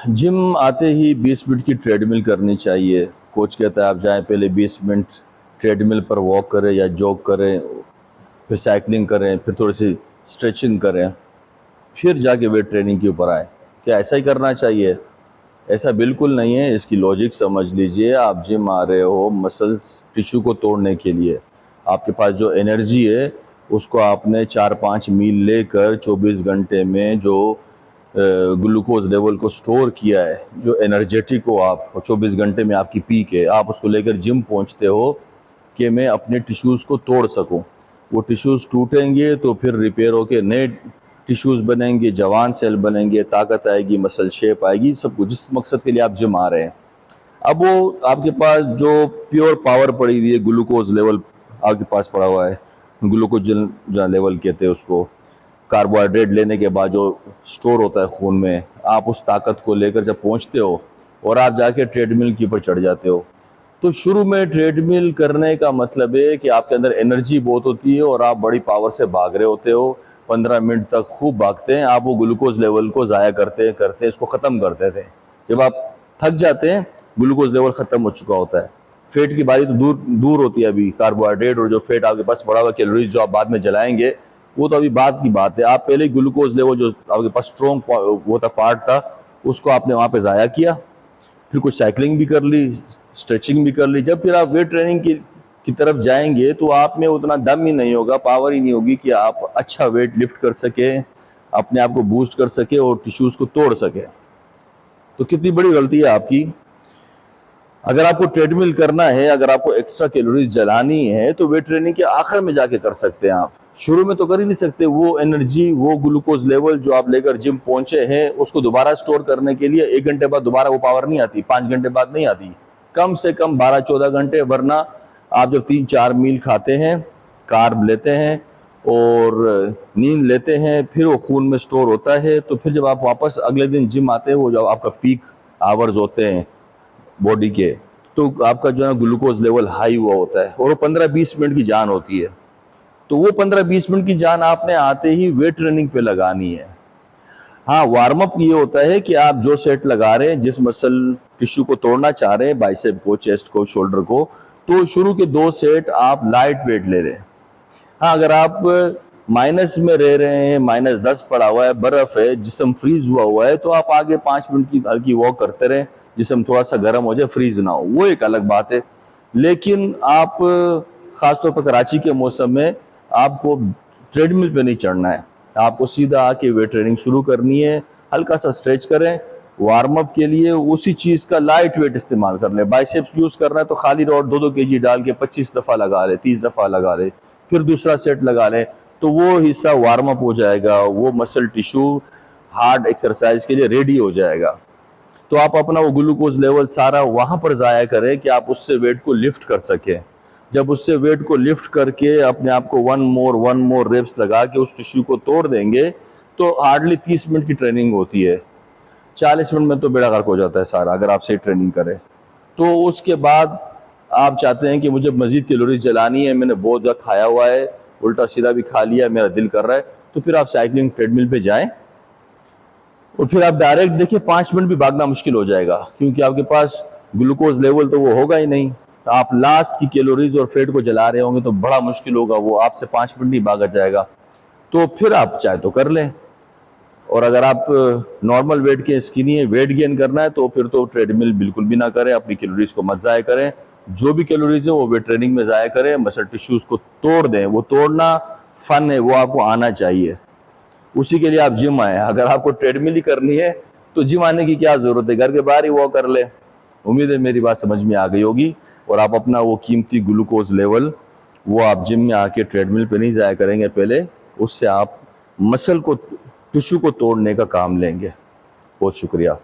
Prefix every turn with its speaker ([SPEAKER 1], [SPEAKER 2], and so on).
[SPEAKER 1] Gym आते ही 20 minute की treadmill करनी चाहिए। कोच कहता है आप जाएं पहले 20 मिनट ट्रेडमिल पर वॉक करें या जॉग करें, फिर साइकिलिंग करें, फिर थोड़ी सी स्ट्रेचिंग करें, फिर जाके वेट ट्रेनिंग के ऊपर आए। क्या ऐसा ही करना चाहिए? ऐसा बिल्कुल नहीं है। इसकी लॉजिक समझ लीजिए। आप जिम आ रहे हो मसल्स टिश्यू को तोड़ने के लिए। आपके पास जो एनर्जी है उसको आपने 4-5 मील लेकर 24 घंटे में जो ग्लूकोज लेवल को स्टोर किया है, जो एनर्जेटिक हो आप 24 घंटे में आपकी पीक है, आप उसको लेकर जिम पहुंचते हो कि मैं अपने टिश्यूज़ को तोड़ सकूं। वो टिश्यूज़ टूटेंगे तो फिर रिपेयर होके नए टिश्यूज़ बनेंगे, जवान सेल बनेंगे, ताकत आएगी, मसल शेप आएगी, सब कुछ जिस मकसद के लिए आप जिम आ रहे हैं। अब वो आपके पास जो प्योर पावर पड़ी हुई है, ग्लूकोज लेवल आपके पास पड़ा हुआ है, ग्लूकोजन जो लेवल कहते हैं उसको, कार्बोहाइड्रेट लेने के बाद जो स्टोर होता है खून में, आप उस ताकत को लेकर जब पहुंचते हो और आप जाके ट्रेडमिल के ऊपर चढ़ जाते हो, तो शुरू में ट्रेडमिल करने का मतलब है कि आपके अंदर एनर्जी बहुत होती है और आप बड़ी पावर से भाग रहे होते हो। 15 मिनट तक खूब भागते हैं, आप वो ग्लूकोज लेवल को ज़ाया करते करते इसको ख़त्म कर देते हैं। जब आप थक जाते हैं, ग्लूकोज लेवल ख़त्म हो चुका होता है। फेट की बारी तो दूर दूर होती है। अभी कार्बोहाइड्रेट और जो फेट आपके पास पड़ा हुआ, कैलोरीज जो आप बाद में जलाएंगे, वो तो अभी बात की बात है। आप पहले ग्लूकोज लेवल जो आपके पास स्ट्रॉन्ग वो था, पार्ट था, उसको आपने वहाँ पे ज़ाया किया। फिर कुछ साइकिलिंग भी कर ली, स्ट्रेचिंग भी कर ली। जब फिर आप वेट ट्रेनिंग की तरफ जाएंगे तो आप में उतना दम ही नहीं होगा, पावर ही नहीं होगी कि आप अच्छा वेट लिफ्ट कर सके, अपने आप को बूस्ट कर सके और टिश्यूज़ को तोड़ सके। तो कितनी बड़ी गलती है आपकी। अगर आपको ट्रेडमिल करना है, अगर आपको एक्स्ट्रा कैलोरीज जलानी है, तो वेट ट्रेनिंग के आखिर में जाके कर सकते हैं। आप शुरू में तो कर ही नहीं सकते। वो एनर्जी, वो ग्लूकोज लेवल जो आप लेकर जिम पहुंचे हैं, उसको दोबारा स्टोर करने के लिए 1 घंटे बाद दोबारा वो पावर नहीं आती, 5 घंटे बाद नहीं आती, कम से कम 12-14 घंटे। वरना आप जब 3-4 मील खाते हैं, कार्ब लेते हैं और नींद लेते हैं, फिर वो खून में स्टोर होता है, तो फिर जब आप वापस अगले दिन जिम आते हैं, वो जब आपका पीक आवर्स होते हैं बॉडी के, तो आपका जो है ग्लूकोज लेवल हाई हुआ होता है और वो 15-20 मिनट की जान होती है। तो वो 15-20 मिनट की जान आपने आते ही वेट ट्रेनिंग पे लगानी है। हाँ, वार्म अप ये होता है कि आप जो सेट लगा रहे हैं, जिस मसल टिश्यू को तोड़ना चाह रहे हैं, बाइसेप को, चेस्ट को, शोल्डर को, तो शुरू के 2 सेट आप लाइट वेट ले रहे हैं। हाँ, अगर आप माइनस में रह रहे हैं, -10 पड़ा हुआ है, बर्फ है, जिस्म फ्रीज हुआ हुआ है, तो आप आगे 5 मिनट की हल्की वॉक करते रहें, जिस्म थोड़ा सा गर्म हो जाए, फ्रीज ना हो, वो एक अलग बात है। लेकिन आप खासतौर पर कराची के मौसम में आपको ट्रेडमिल पे नहीं चढ़ना है। आपको सीधा आके वेट ट्रेनिंग शुरू करनी है। हल्का सा स्ट्रेच करें, वार्म अप के लिए उसी चीज का लाइट वेट इस्तेमाल कर ले। बाइसेप्स यूज करना है तो खाली रॉड 2-2 केजी डाल के 25 दफा लगा ले, 30 दफा लगा ले, फिर दूसरा सेट लगा ले, तो वो हिस्सा वार्म अप हो जाएगा, वो मसल टिश्यू हार्ड एक्सरसाइज के लिए रेडी हो जाएगा। तो आप अपना वो ग्लूकोज लेवल सारा वहां पर जाया करें कि आप उससे वेट को लिफ्ट कर सकें। जब उससे वेट को लिफ्ट करके अपने आप को वन मोर रेप्स लगा के उस टिश्यू को तोड़ देंगे, तो हार्डली 30 मिनट की ट्रेनिंग होती है। 40 मिनट में तो बेड़ा गर्क हो जाता है सारा, अगर आप सही ट्रेनिंग करें। तो उसके बाद आप चाहते हैं कि मुझे मजीद कैलोरीज जलानी है, मैंने बहुत ज़्यादा खाया हुआ है, उल्टा सीधा भी खा लिया, मेरा दिल कर रहा है, तो फिर आप साइकिलिंग ट्रेडमिल पे जाएं और फिर आप डायरेक्ट देखिए 5 मिनट भी भागना मुश्किल हो जाएगा, क्योंकि आपके पास ग्लूकोज लेवल तो वो होगा ही नहीं। आप लास्ट की कैलोरीज और फैट को जला रहे होंगे तो बड़ा मुश्किल होगा, वो आपसे 5 मिनट नहीं भागा जाएगा। तो फिर आप चाहे तो कर लें। और अगर आप नॉर्मल वेट के स्किनी है, वेट गेन करना है, तो फिर तो ट्रेडमिल बिल्कुल भी ना करें, अपनी कैलोरीज को मत ज़ाया करें। जो भी कैलोरीज है वो वेट ट्रेनिंग में ज़ाया करें, मसल टिश्यूज को तोड़ दें। वो तोड़ना फन है, वो आपको आना चाहिए, उसी के लिए आप जिम आए। अगर आपको ट्रेडमिल ही करनी है तो जिम आने की क्या जरूरत है, घर के बाहर ही वॉक कर ले। उम्मीद है मेरी बात समझ में आ गई होगी और आप अपना वो कीमती ग्लूकोज लेवल वो आप जिम में आके ट्रेडमिल पे नहीं जाया करेंगे, पहले उससे आप मसल को, टिश्यू को तोड़ने का काम लेंगे। बहुत शुक्रिया।